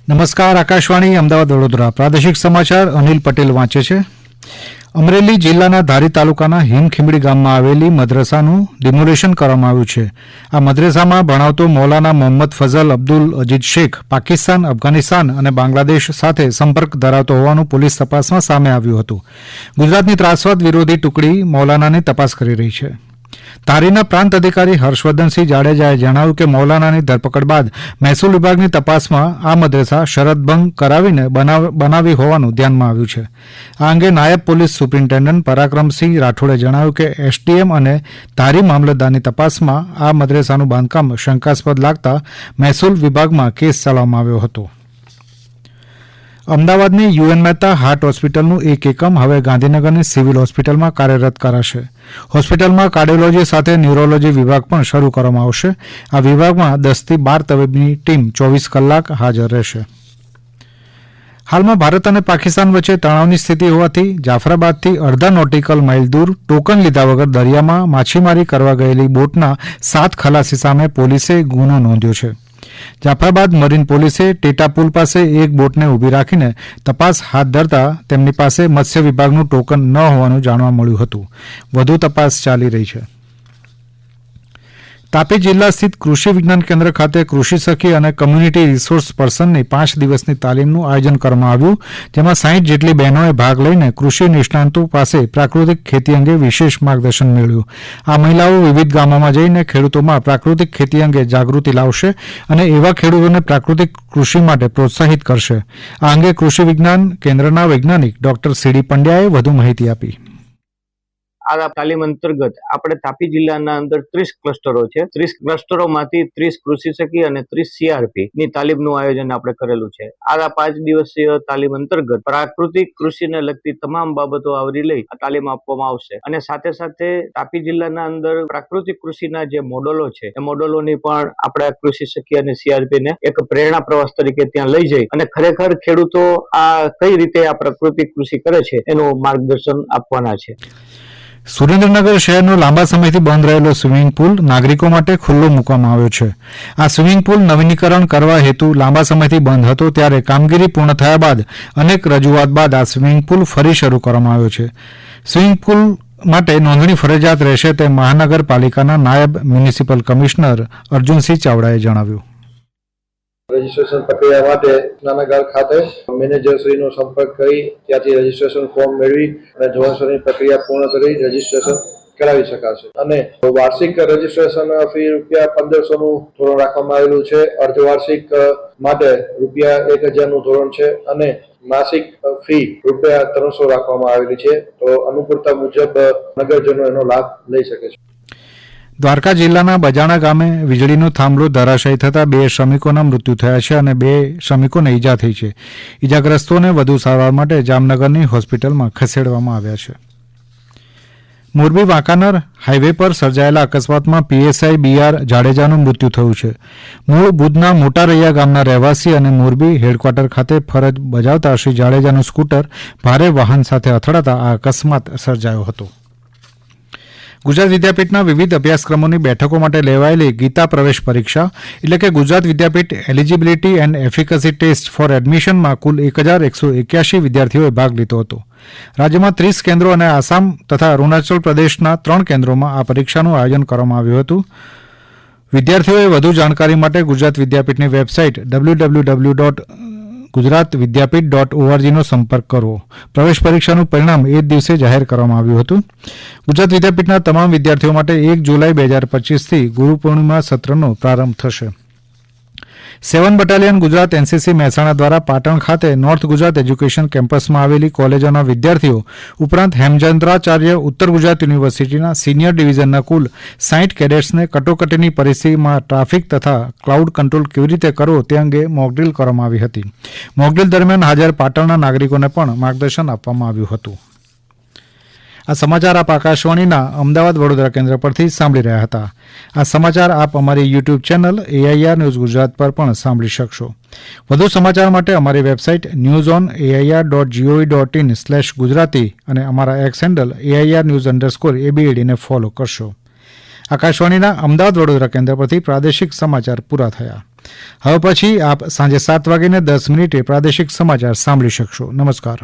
નમસ્કાર. આકાશવાણી અમદાવાદ વડોદરા પ્રાદેશિક સમાચાર અનિલ પટેલ વાંચે છે. અમરેલી જિલ્લાના ધારી તાલુકાના હિમખીમડી ગામમાં આવેલી મદ્રસાનું ડિમોલિશન કરવામાં આવ્યું છે. આ મદ્રસામાં ભણાવતો મૌલાના મોહમ્મદ ફઝલ અબ્દુલ અજીજ શેખ પાકિસ્તાન, અફઘાનિસ્તાન અને બાંગ્લાદેશ સાથે સંપર્ક ધરાવતો હોવાનું પોલીસ તપાસમાં સામે આવ્યું હતું. ગુજરાતની ત્રાસવાદ વિરોધી ટુકડી મૌલાનાની તપાસ કરી રહી છે. ધારીના પ્રાંત અધિકારી હર્ષવર્ધનસિંહ જાડેજાએ જણાવ્યું કે મૌલાનાની ધરપકડ બાદ મહેસૂલ વિભાગની તપાસમાં આ મદ્રસા શરતભંગ કરાવીને બનાવી હોવાનું ધ્યાનમાં આવ્યું છે. આ અંગે નાયબ પોલીસ સુપ્રિન્ટેન્ડન્ટ પરાક્રમસિંહ રાઠોડે જણાવ્યું કે એસડીએમ અને ધારી મામલતદારની તપાસમાં આ મદ્રસાનું બાંધકામ શંકાસ્પદ લાગતા મહેસૂલ વિભાગમાં કેસ ચલાવવામાં આવ્યો હતો. અમદાવાદની યુએન મહેતા હાર્ટ હોસ્પિટલનું એક એકમ હવે ગાંધીનગરની સિવિલ હોસ્પિટલમાં કાર્યરત કરાશે. હોસ્પિટલમાં કાર્ડિયોલોજી સાથે ન્યુરોલોજી વિભાગ પણ શરૂ કરવામાં આવશે. આ વિભાગમાં 10 થી 12 તબીબની ટીમ 24 કલાક હાજર રહેશે. હાલમાં ભારત અને પાકિસ્તાન વચ્ચે તણાવની સ્થિતિ હોવાથી જાફરાબાદથી અડધા નોટિકલ માઇલ દૂર ટોકન લીધા વગર દરિયામાં માછીમારી કરવા ગયેલી બોટના 7 ખલાસી સામે પોલીસે ગુનો નોંધ્યો છે. જાફરાબાદ મરીન પોલીસે ટેટા પુલ પાસે એક બોટને ઊભી રાખીને તપાસ હાથ ધરતા તેમની પાસે મત્સ્ય વિભાગનું ટોકન ન હોવાનું જાણવા મળ્યું હતું. વધુ તપાસ ચાલી રહી છે. તાપી જિલ્લા સ્થિત કૃષિ વિજ્ઞાન કેન્દ્ર ખાતે કૃષિ સખી અને કમ્યુનિટી રિસોર્સ પર્સનની 5 દિવસની તાલીમનું આયોજન કરવામાં આવ્યું, જેમાં 60 જેટલી બહેનોએ ભાગ લઈને કૃષિ નિષ્ણાંતો પાસે પ્રાકૃતિક ખેતી અંગે વિશેષ માર્ગદર્શન મેળવ્યું. આ મહિલાઓ વિવિધ ગામોમાં જઈને ખેડૂતોમાં પ્રાકૃતિક ખેતી અંગે જાગૃતિ લાવશે અને એવા ખેડૂતોને પ્રાકૃતિક કૃષિ માટે પ્રોત્સાહિત કરશે. આ અંગે કૃષિ વિજ્ઞાન કેન્દ્રના વૈજ્ઞાનિક ડોક્ટર સીડી પંડ્યાએ વધુ માહિતી આપી. આ તાલીમ અંતર્ગત આપણે તાપી જિલ્લાના અંદર 30 ક્લસ્ટરો છે. 30 ક્લસ્ટરોમાંથી 30 કૃષિ સખી અને 30 સીઆરપી ની તાલીમનું આયોજન આપણે કરેલું છે. આ 5 દિવસીય તાલીમ અંતર્ગત પ્રાકૃતિક કૃષિને લગતી તમામ બાબતો આવરી લઈ આ તાલીમ આપવામાં આવશે અને સાથે સાથે તાપી જિલ્લાના અંદર પ્રાકૃતિક કૃષિના જે મોડલો છે એ મોડલોની પણ આપણે કૃષિ સખી અને સીઆરપી ને એક પ્રેરણા પ્રવાસ તરીકે ત્યાં લઈ જઈ અને ખરેખર ખેડૂતો આ કઈ રીતે આ પ્રાકૃતિક કૃષિ કરે છે એનું માર્ગદર્શન આપવાના છે. સુરેન્દ્રનગર શહેરનો લાંબા સમયથી બંધ રહેલો સ્વિમિંગ પુલ નાગરિકો માટે ખુલ્લો મૂકવામાં આવ્યો છે. આ સ્વિમિંગ પુલ નવીનીકરણ કરવા હેતુ લાંબા સમયથી બંધ હતો, ત્યારે કામગીરી પૂર્ણ થયા બાદ અનેક રજૂઆત બાદ આ સ્વિમિંગ પુલ ફરી શરૂ કરવામાં આવ્યો છે. સ્વિમિંગ પુલ માટે નોંધણી ફરજિયાત રહેશે તેમ મહાનગરપાલિકાના નાયબ મ્યુનિસિપલ કમિશનર અર્જુનસિંહ ચાવડાએ જણાવ્યું. રજીસ્ટ્રેશન પ્રક્રિયા માટે સ્નાનાગાર ખાતે મેનેજરશ્રીનો સંપર્ક કરી ત્યાંથી રજીસ્ટ્રેશન ફોર્મ મેળવી અને ધોરણસરની પ્રક્રિયા પૂર્ણ કરી રજીસ્ટ્રેશન કરાવી શકાશે. અને વાર્ષિક રજીસ્ટ્રેશન ફી ₹1500 નું ધોરણ રાખવામાં આવેલું છે. અર્ધવાર્ષિક માટે ₹1000 નું ધોરણ છે અને માસિક ફી ₹300 રાખવામાં આવેલી છે. તો અનુકૂળતા મુજબ નગરજનો એનો લાભ લઈ શકે છે. દ્વારકા જિલ્લાના બજાણા ગામે વીજળીનો થાંભલો ધરાશાયી થતાં 2 શ્રમિકોના મૃત્યુ થયા છે અને 2 શ્રમિકોને ઈજા થઈ છે. ઈજાગ્રસ્તોને વધુ સારવાર માટે જામનગરની હોસ્પિટલમાં ખસેડવામાં આવ્યા છે. મોરબી વાંકાનેર હાઈવે પર સર્જાયેલા અકસ્માતમાં પીએસઆઈ બીઆર જાડેજાનું મૃત્યુ થયું છે. મૂળ ભુજના મોટા રૈયા ગામના રહેવાસી અને મોરબી હેડક્વાર્ટર ખાતે ફરજ બજાવતા શ્રી જાડેજાનું સ્કૂટર ભારે વાહન સાથે અથડાતા આ અકસ્માત સર્જાયો હતો. ગુજરાત વિદ્યાપીઠના વિવિધ અભ્યાસક્રમોની બેઠકો માટે લેવાયેલી ગીતા પ્રવેશ પરીક્ષા એટલે કે Gujarat Vidyapith eligibility and એફિકસી test for એડમિશનમાં કુલ 1181 વિદ્યાર્થીઓએ ભાગ લીધો હતો. રાજ્યમાં 30 કેન્દ્રો અને આસામ તથા અરુણાચલ પ્રદેશના 3 કેન્દ્રોમાં આ પરીક્ષાનું આયોજન કરવામાં આવ્યું હતું. વિદ્યાર્થીઓએ વધુ જાણકારી માટે ગુજરાત વિદ્યાપીઠની વેબસાઇટ www.gujaratvidyapith.org નો સંપર્ક કરવો. પ્રવેશ પરીક્ષાનું પરિણામ એ જ દિવસે જાહેર કરવામાં આવ્યું હતું. ગુજરાત વિદ્યાપીઠના તમામ વિદ્યાર્થીઓ માટે 1 જુલાઈ 2025થી ગુરુ પૂર્ણિમા સત્રનો પ્રારંભ થશે. 7 બટાલિયન ગુજરાત એનસીસી મહેસાણા દ્વારા પાટણ ખાતે નોર્થ ગુજરાત એજ્યુકેશન કેમ્પસમાં આવેલી કોલેજોના વિદ્યાર્થીઓ ઉપરાંત હેમચંદ્રાચાર્ય ઉત્તર ગુજરાત યુનિવર્સિટીના સિનિયર ડિવિઝનના કુલ 60 કેડેટ્સને કટોકટીની પરિસ્થિતિમાં ટ્રાફિક તથા ક્લાઉડ કંટ્રોલ કેવી રીતે કરવો તે અંગે મોકડ્રીલ કરવામાં આવી હતી. મોકડ્રીલ દરમિયાન હાજર પાટણના નાગરિકોને પણ માર્ગદર્શન આપવામાં આવ્યું હતું. આ સમાચાર આપ આકાશવાણીના અમદાવાદ વડોદરા કેન્દ્ર પરથી સાંભળી રહ્યા હતા. આ સમાચાર આપ અમારી YouTube channel AIR news Gujarat પર પણ સાંભળી શકશો. વધુ સમાચાર માટે અમારી વેબસાઇટ newsonair.gov.in/gujarati અને અમારા એક્સ હેન્ડલ AIR_news_ABAD ને ફોલો કરશો. આકાશવાણીના અમદાવાદ વડોદરા કેન્દ્ર પરથી પ્રાદેશિક સમાચાર પૂરા થયા. હવે પછી આપ સાંજે 7:10 પ્રાદેશિક સમાચાર સાંભળી શકશો. નમસ્કાર.